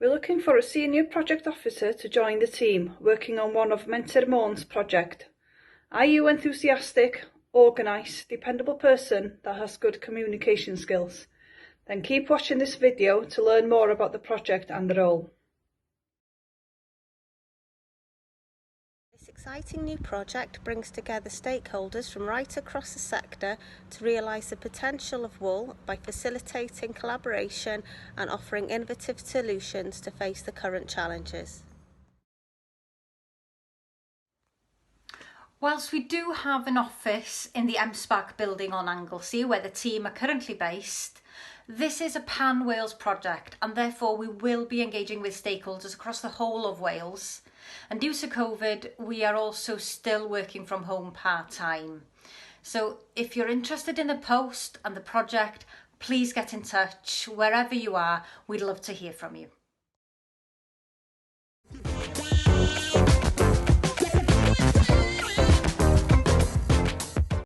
We're looking for a senior project officer to join the team working on one of Menter's project. Are you enthusiastic, organised, dependable person that has good communication skills? Then keep watching this video to learn more about the project and the role. This exciting new project brings together stakeholders from right across the sector to realise the potential of wool by facilitating collaboration and offering innovative solutions to face the current challenges. Whilst we do have an office in the MSPAC building on Anglesey where the team are currently based, this is a pan-Wales project and therefore we will be engaging with stakeholders across the whole of Wales. And due to COVID, we are also still working from home part-time. So if you're interested in the post and the project, please get in touch. Wherever you are, we'd love to hear from you.